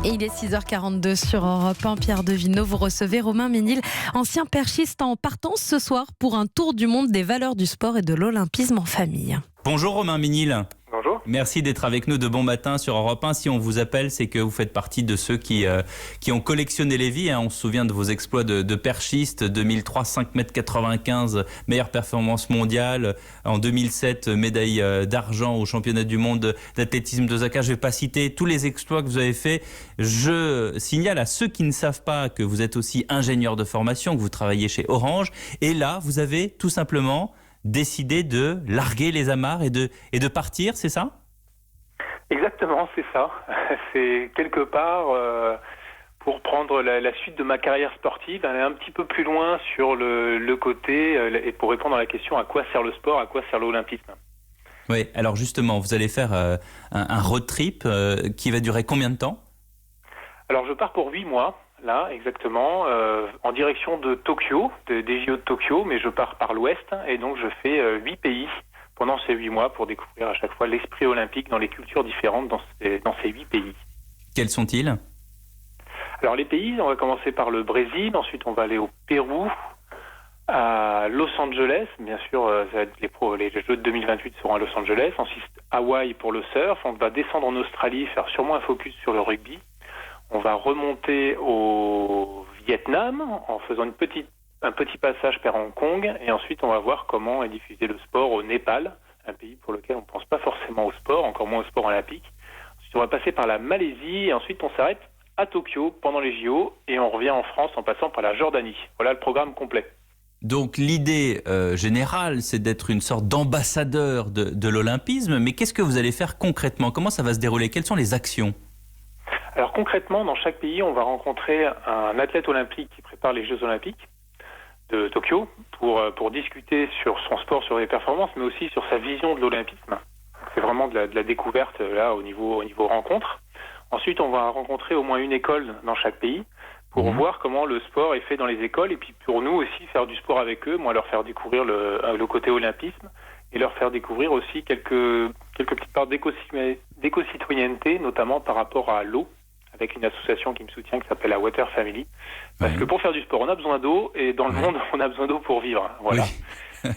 Et il est 6h42 sur Europe 1. Pierre Devinot, vous recevez Romain Ménil, ancien perchiste en partance ce soir pour un tour du monde des valeurs du sport et de l'olympisme en famille. Bonjour Romain Ménil. Bonjour. Merci d'être avec nous de bon matin sur Europe 1. Si on vous appelle, c'est que vous faites partie de ceux qui ont collectionné les vies. On se souvient de vos exploits de perchiste. 2003, 5,95 m, meilleure performance mondiale. En 2007, médaille d'argent au championnat du monde d'athlétisme d'Osaka. Je ne vais pas citer tous les exploits que vous avez faits. Je signale à ceux qui ne savent pas que vous êtes aussi ingénieur de formation, que vous travaillez chez Orange. Et là, vous avez tout simplement décider de larguer les amarres et de partir, c'est ça ? Exactement, c'est ça. C'est quelque part pour prendre la suite de ma carrière sportive, aller un petit peu plus loin sur le côté et pour répondre à la question à quoi sert le sport, à quoi sert l'olympisme. Oui, alors justement, vous allez faire un road trip qui va durer combien de temps ? Alors je pars pour 8 mois. Là, exactement, en direction de Tokyo, des JO de Tokyo, mais je pars par l'ouest et donc je fais 8 pays pendant ces 8 mois pour découvrir à chaque fois l'esprit olympique dans les cultures différentes dans ces 8 pays. Quels sont-ils ? Alors les pays, on va commencer par le Brésil, ensuite on va aller au Pérou, à Los Angeles, bien sûr, les Jeux de 2028 seront à Los Angeles, ensuite Hawaï pour le surf, on va descendre en Australie, faire sûrement un focus sur le rugby. On va remonter au Vietnam en faisant un petit passage vers Hong Kong et ensuite on va voir comment est diffusé le sport au Népal, un pays pour lequel on ne pense pas forcément au sport, encore moins au sport olympique. Ensuite on va passer par la Malaisie et ensuite on s'arrête à Tokyo pendant les JO et on revient en France en passant par la Jordanie. Voilà le programme complet. Donc l'idée générale, c'est d'être une sorte d'ambassadeur de l'olympisme, mais qu'est-ce que vous allez faire concrètement ? Comment ça va se dérouler ? Quelles sont les actions ? Alors concrètement, dans chaque pays, on va rencontrer un athlète olympique qui prépare les Jeux olympiques de Tokyo pour discuter sur son sport, sur les performances, mais aussi sur sa vision de l'olympisme. C'est vraiment de la découverte là au niveau rencontre. Ensuite, on va rencontrer au moins une école dans chaque pays pour voir comment le sport est fait dans les écoles et puis pour nous aussi faire du sport avec eux, moi leur faire découvrir le côté olympisme et leur faire découvrir aussi quelques petites parts d'éco-citoyenneté, notamment par rapport à l'eau, avec une association qui me soutient qui s'appelle la Water Family. Parce que pour faire du sport, on a besoin d'eau et dans le monde, on a besoin d'eau pour vivre. Voilà. Oui.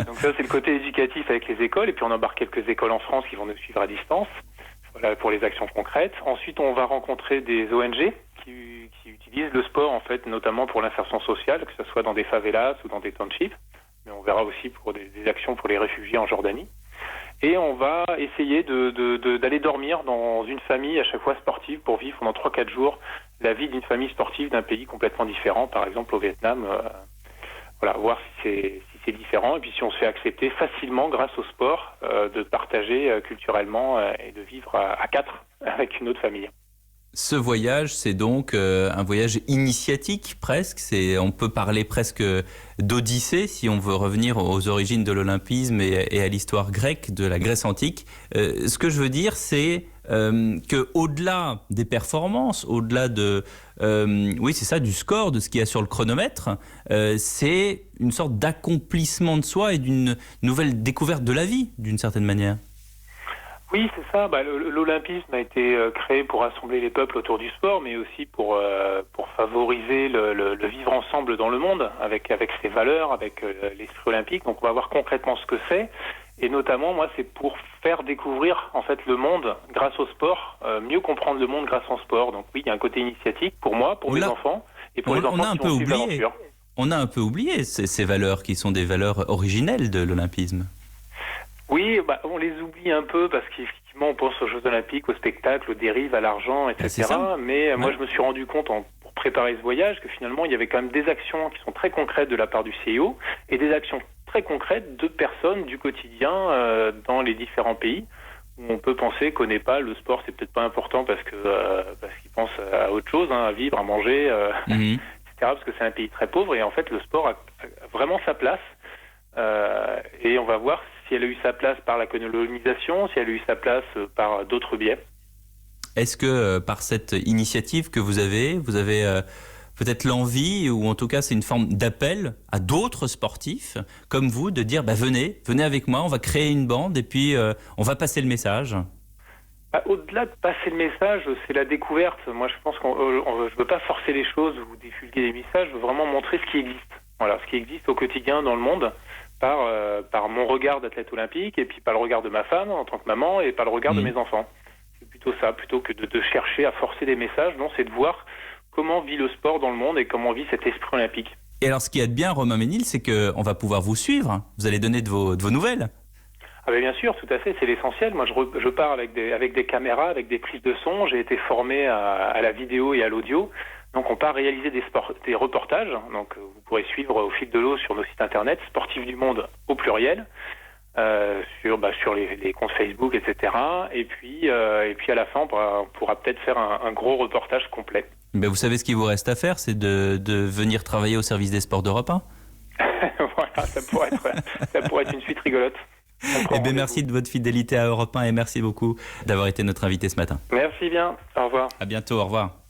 Donc ça, c'est le côté éducatif avec les écoles. Et puis on embarque quelques écoles en France qui vont nous suivre à distance. Voilà pour les actions concrètes. Ensuite, on va rencontrer des ONG qui utilisent le sport, en fait, notamment pour l'insertion sociale, que ce soit dans des favelas ou dans des townships. Mais on verra aussi pour des actions pour les réfugiés en Jordanie. Et on va essayer d'aller dormir dans une famille à chaque fois sportive pour vivre pendant 3-4 jours la vie d'une famille sportive d'un pays complètement différent, par exemple au Vietnam. Voilà, voir si c'est différent et puis si on se fait accepter facilement grâce au sport de partager culturellement et de vivre à 4 avec une autre famille. Ce voyage, c'est donc un voyage initiatique presque. On peut parler presque d'Odyssée si on veut revenir aux origines de l'olympisme et à l'histoire grecque, de la Grèce antique. Ce que je veux dire, c'est qu'au-delà des performances, au-delà du score, de ce qu'il y a sur le chronomètre, c'est une sorte d'accomplissement de soi et d'une nouvelle découverte de la vie, d'une certaine manière. Oui, c'est ça. L'olympisme a été créé pour rassembler les peuples autour du sport, mais aussi pour favoriser le vivre ensemble dans le monde, avec ses valeurs, avec l'esprit olympique. Donc on va voir concrètement ce que c'est. Et notamment, moi, c'est pour faire découvrir en fait le monde grâce au sport, mieux comprendre le monde grâce au sport. Donc oui, il y a un côté initiatique pour moi, pour mes enfants, et pour les enfants qui vont suivre l'aventure. On a un peu oublié ces valeurs qui sont des valeurs originelles de l'olympisme. Oui, on les oublie un peu parce qu'effectivement on pense aux Jeux Olympiques, au spectacle, aux dérives, à l'argent, etc. Mais moi je me suis rendu compte pour préparer ce voyage que finalement il y avait quand même des actions qui sont très concrètes de la part du CIO et des actions très concrètes de personnes du quotidien dans les différents pays où on peut penser qu'au Népal le sport c'est peut-être pas important parce qu'ils pensent à autre chose, à vivre, à manger, etc. Parce que c'est un pays très pauvre et en fait le sport a vraiment sa place et on va voir si elle a eu sa place par la colonisation, si elle a eu sa place par d'autres biais. Est-ce que par cette initiative que vous avez peut-être l'envie, ou en tout cas c'est une forme d'appel à d'autres sportifs comme vous, de dire venez avec moi, on va créer une bande et puis on va passer le message? Au-delà de passer le message, c'est la découverte. Moi, je pense je ne veux pas forcer les choses ou divulguer les messages. Je veux vraiment montrer ce qui existe. Voilà, ce qui existe au quotidien dans le monde par mon regard d'athlète olympique et puis par le regard de ma femme en tant que maman et par le regard de mes enfants. C'est plutôt ça, plutôt que de chercher à forcer des messages. Non, c'est de voir comment vit le sport dans le monde et comment vit cet esprit olympique. Et alors, ce qui est bien, Romain Ménil, c'est qu'on va pouvoir vous suivre. Vous allez donner de vos nouvelles. Ah ben bien sûr, tout à fait, c'est l'essentiel. Moi, je pars avec des caméras, avec des prises de son. J'ai été formé à la vidéo et à l'audio. Donc, on part réaliser des reportages. Donc, vous pourrez suivre au fil de l'eau sur nos sites internet, Sportifs du Monde au pluriel, sur les comptes Facebook, etc. Et puis à la fin, on pourra peut-être faire un gros reportage complet. Ben, vous savez ce qu'il vous reste à faire, c'est de venir travailler au service des sports d'Europe 1. Voilà, ça pourrait être une suite rigolote. Eh bien, merci de votre fidélité à Europe 1 et merci beaucoup d'avoir été notre invité ce matin. Merci bien. Au revoir. À bientôt. Au revoir.